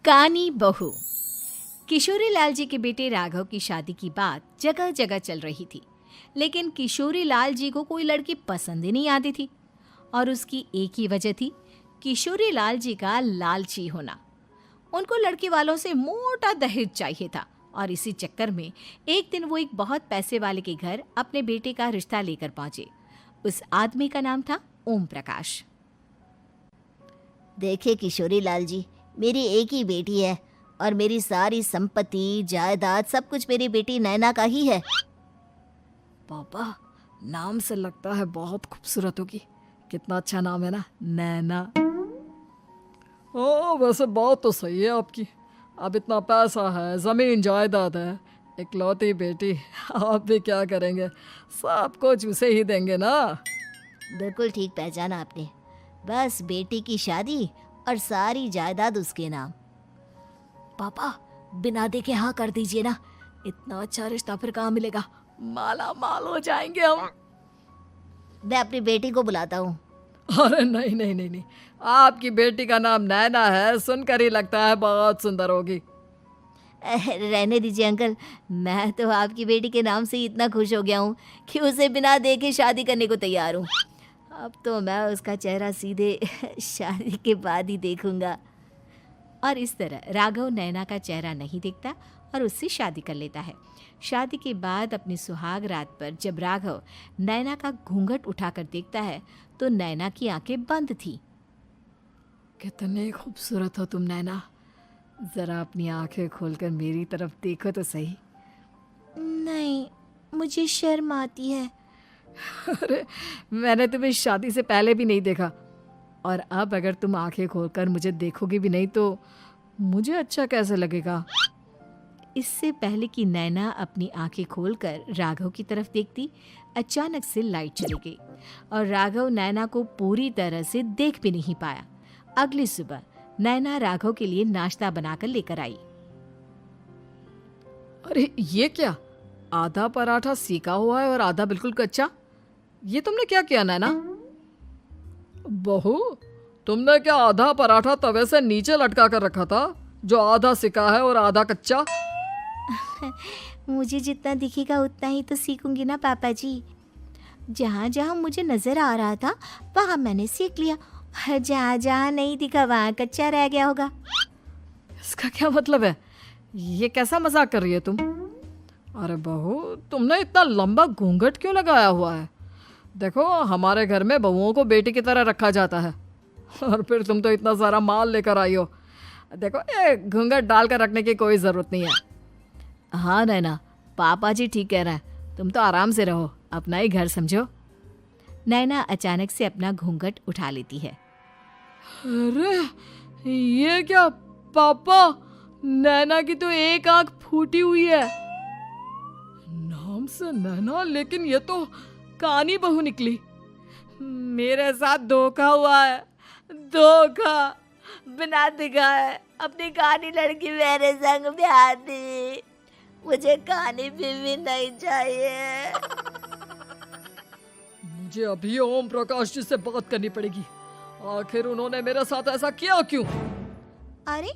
कानी बहू। किशोरी लाल जी के बेटे राघव की शादी की बात जगह जगह चल रही थी, लेकिन किशोरी लाल जी को कोई लड़की पसंद ही नहीं आती थी। और उसकी एक ही वजह थी, किशोरी लाल जी का लालची होना। उनको लड़की वालों से मोटा दहेज चाहिए था और इसी चक्कर में एक दिन वो एक बहुत पैसे वाले के घर अपने बेटे का रिश्ता लेकर पहुंचे। उस आदमी का नाम था ओम प्रकाश। देखिए किशोरी लाल जी, मेरी एक ही बेटी है और मेरी सारी संपत्ति जायदाद सब कुछ मेरी बेटी नैना का ही है। पापा, नाम से लगता है बहुत खूबसूरत होगी। कितना अच्छा नाम है ना, नैना। ओ, वैसे बात तो सही है आपकी। अब इतना पैसा है, जमीन जायदाद है, इकलौती बेटी, आप भी क्या करेंगे? सब कुछ उसे ही देंगे ना। बिल्कुल ठीक पहचाना आपने। बस बेटी की शादी और सारी जायदाद उसके नाम। पापा, बिना देखे हाँ कर दीजिए ना। इतना अच्छा रिश्ता फिर कहाँ मिलेगा? माला माल हो जाएंगे हम। मैं अपनी बेटी को बुलाता हूँ। अरे नहीं नहीं नहीं नहीं, आपकी बेटी का नाम नैना है, सुनकर ही लगता है बहुत सुंदर होगी। रहने दीजिए अंकल, मैं तो आपकी बेटी के नाम से ही इतना खुश हो गया हूँ कि उसे बिना देखे शादी करने को तैयार हूँ। अब तो मैं उसका चेहरा सीधे शादी के बाद ही देखूंगा। और इस तरह राघव नैना का चेहरा नहीं देखता और उससे शादी कर लेता है। शादी के बाद अपनी सुहाग रात पर जब राघव नैना का घूंघट उठाकर देखता है तो नैना की आंखें बंद थी। कितनी खूबसूरत हो तुम नैना, जरा अपनी आंखें खोलकर मेरी तरफ देखो तो सही। नहीं, मुझे शर्म आती है। अरे, मैंने तुम्हें शादी से पहले भी नहीं देखा, और अब अगर तुम आंखें खोलकर मुझे देखोगी भी नहीं तो मुझे अच्छा कैसे लगेगा? इससे पहले कि नैना अपनी आंखें खोलकर राघव की तरफ देखती, अचानक से लाइट चली गई और राघव नैना को पूरी तरह से देख भी नहीं पाया। अगली सुबह नैना राघव के लिए नाश्ता बनाकर लेकर आई। अरे ये क्या, आधा पराठा सीका हुआ है और आधा बिल्कुल कच्चा। ये तुमने क्या किया नैना? बहू, तुमने क्या आधा पराठा तवे से नीचे लटका कर रखा था, जो आधा सिका है और आधा कच्चा? मुझे जितना दिखेगा उतना ही तो सीखूंगी ना पापा जी। जहाँ जहाँ मुझे नजर आ रहा था वहाँ मैंने सीख लिया, जहाँ जहाँ नहीं दिखा वहाँ कच्चा रह गया होगा। इसका क्या मतलब है? ये कैसा मजाक कर रही है तुम? अरे बहू, तुमने इतना लंबा घूंघट क्यों लगाया हुआ है? देखो, हमारे घर में बहुओं को बेटी की तरह रखा जाता है, और फिर तुम तो इतना सारा माल लेकर आई हो। देखो, ये घूंघट डालकर रखने की कोई ज़रूरत नहीं है। हाँ नैना, पापा जी ठीक कह रहे हैं, तुम तो आराम से रहो, अपना ही घर समझो। नैना अचानक से अपना घूंघट उठा लेती है। अरे ये क्या पापा, नैना की तो एक आंख फूटी हुई है। नाम से नैना, लेकिन ये तो कानी बहू निकली। मेरे साथ धोखा हुआ है, धोखा। बिना दिखाए अपनी कानी लड़की मेरे संग ब्याह दी। मुझे कानी बीवी नहीं चाहिए। मुझे अभी ओम प्रकाश जी से बात करनी पड़ेगी। आखिर उन्होंने मेरे साथ ऐसा किया क्यों? अरे,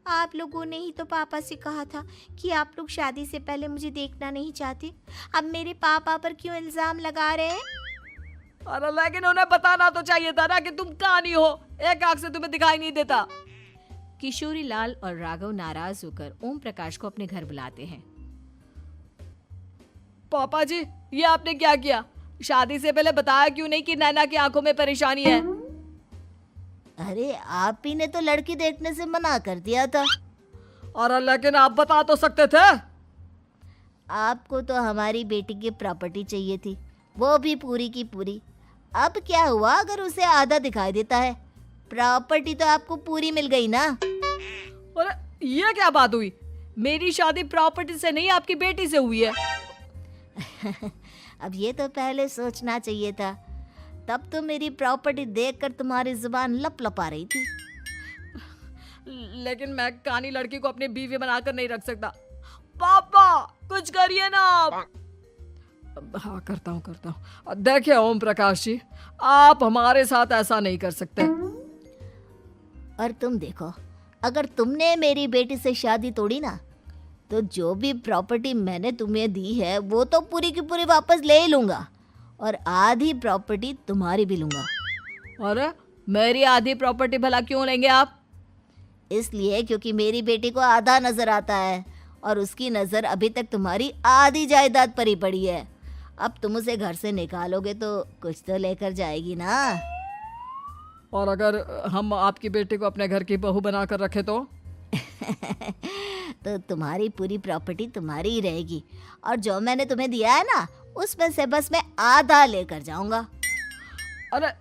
आप लोगों ने ही तो पापा से कहा था कि आप लोग शादी से पहले मुझे देखना नहीं चाहते। अब मेरे पापा पर क्यों इल्जाम लगा रहे हैं? अरे लेकिन उन्हें बताना तो चाहिए था ना कि तुम कानी हो, एक आंख से तुम्हें दिखाई नहीं देता। किशोरी लाल और राघव नाराज होकर ओम प्रकाश को अपने घर बुलाते हैं। पापा जी, ये आपने क्या किया? शादी से पहले बताया क्यों नहीं कि नैना की आंखों में परेशानी है? अरे, आप ही ने तो लड़की देखने से मना कर दिया था। अरे लेकिन आप बता तो सकते थे। आपको तो हमारी बेटी की प्रॉपर्टी चाहिए थी, वो भी पूरी की पूरी। अब क्या हुआ अगर उसे आधा दिखाई देता है? प्रॉपर्टी तो आपको पूरी मिल गई ना। अरे ये क्या बात हुई? मेरी शादी प्रॉपर्टी से नहीं, आपकी बेटी से हुई है। अब ये तो पहले सोचना चाहिए था, तब तो मेरी प्रॉपर्टी देखकर तुम्हारी जुबान लप लपा रही थी। लेकिन मैं कानी लड़की को अपनी बीवी बनाकर नहीं रख सकता। पापा, कुछ करिए ना आप। हाँ, करता हूँ। देखिए ओम प्रकाश जी, आप हमारे साथ ऐसा नहीं कर सकते। और तुम देखो, अगर तुमने मेरी बेटी से शादी तोड़ी ना, तो जो भी प्रॉपर्टी मैंने तुम्हें दी है वो तो पूरी की पूरी वापस ले ही लूँगा, और आधी प्रॉपर्टी तुम्हारी भी लूँगा। अरे मेरी आधी प्रॉपर्टी भला क्यों लेंगे आप? इसलिए क्योंकि मेरी बेटी को आधा नज़र आता है और उसकी नज़र अभी तक तुम्हारी आधी जायदाद पर ही पड़ी है। अब तुम उसे घर से निकालोगे तो कुछ तो लेकर जाएगी ना। और अगर हम आपकी बेटी को अपने घर की बहू बना कर रखे तो? तो तुम्हारी पूरी प्रॉपर्टी तुम्हारी ही रहेगी, और जो मैंने तुम्हें दिया है ना, उसमें से बस मैं आधा लेकर जाऊंगा। अरे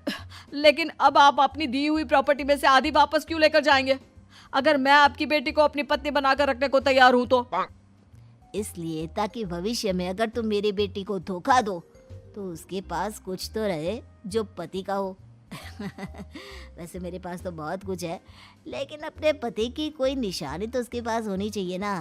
लेकिन अब आप अपनी दी हुई प्रॉपर्टी में से आधी वापस क्यों लेकर जाएंगे? अगर मैं आपकी बेटी को अपनी पत्नी बनाकर रखने को तैयार हूं तो? इसलिए ताकि भविष्य में अगर तुम मेरी बेटी को धोखा दो तो उसके पास कुछ तो रहे जो पति का हो। वैसे मेरे पास तो बहुत कुछ है, लेकिन अपने पति की कोई निशानी तो उसके पास होनी चाहिए ना।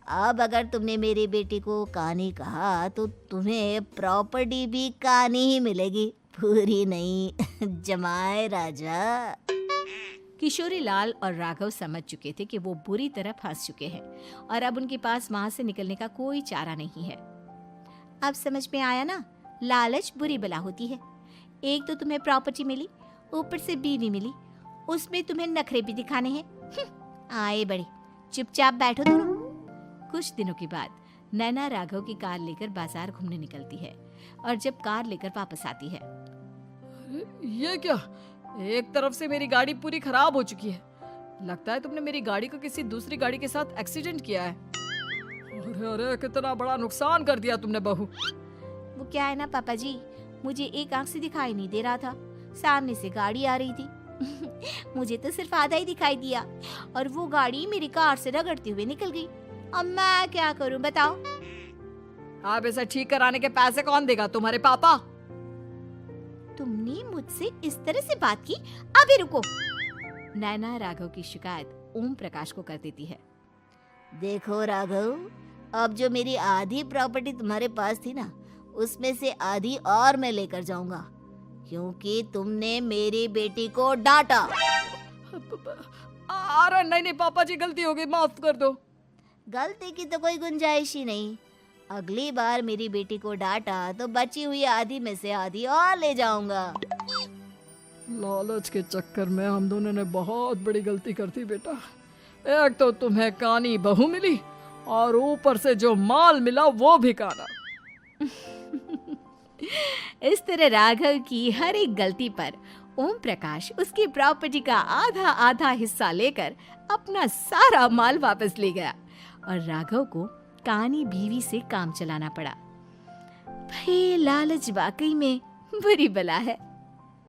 अब अगर तुमने मेरी बेटी को कानी कहा तो तुम्हें प्रॉपर्टी भी कानी ही मिलेगी, पूरी नहीं। जमाए राजा। किशोरी लाल और राघव समझ चुके थे कि वो बुरी तरह फंस चुके हैं और अब उनके पास वहां से निकलने का कोई चारा नहीं है। अब समझ में आया ना, लालच बुरी बला होती है। एक तो तुम्हें प्रॉपर्टी मिली, ऊपर से बीवी मिली, उसमें तुम्हें नखरे भी दिखाने हैं। आए बड़े, चुपचाप बैठो दोनों। कुछ दिनों के बाद नैना राघव की कार लेकर बाजार घूमने निकलती है और जब कार लेकर वापस आती है, ये क्या? एक तरफ से मेरी गाड़ी पूरी खराब हो चुकी है। लगता है तुमने मेरी गाड़ी को किसी दूसरी गाड़ी के साथ एक्सीडेंट किया है। अरे अरे कितना बड़ा नुकसान कर दिया तुमने बहू। वो क्या है ना पापा जी, मुझे एक आंख से दिखाई नहीं दे रहा था, सामने से गाड़ी आ रही थी। मुझे तो सिर्फ आधा ही दिखाई दिया और वो गाड़ी मेरी कार से रगड़ते हुए निकल गई। अब मैं क्या करूं बताओ? आप इसे ठीक कराने के पैसे कौन देगा? तुम्हारे पापा? तुमने मुझसे इस तरह से बात की? अभी रुको। नैना राघव की शिकायत ओम प्रकाश को कर देती है। देखो राघव, अब जो मेरी आधी प्रॉपर्टी तुम्हारे पास थी ना, उसमें से आधी और मैं लेकर जाऊंगा, क्योंकि तुमने मेरी बेटी को डांटा। अरे नहीं नहीं पापा जी, गलती हो गई, माफ कर दो। गलती की तो कोई गुंजाइश ही नहीं। अगली बार मेरी बेटी को डांटा तो बची हुई आधी में से आधी और ले जाऊंगा। लालच के चक्कर में हम दोनों ने बहुत बड़ी गलती कर दी बेटा। एक तो तुम्हें कानी बहू मिली और ऊपर से जो माल मिला वो भी काना। इस तरह राघव की हर एक गलती पर ओम प्रकाश उसकी प्रॉपर्टी का आधा आधा हिस्सा लेकर अपना सारा माल वापस ले गया और राघव को कानी बीवी से काम चलाना पड़ा। भाई लालच वाकई में बुरी बला है।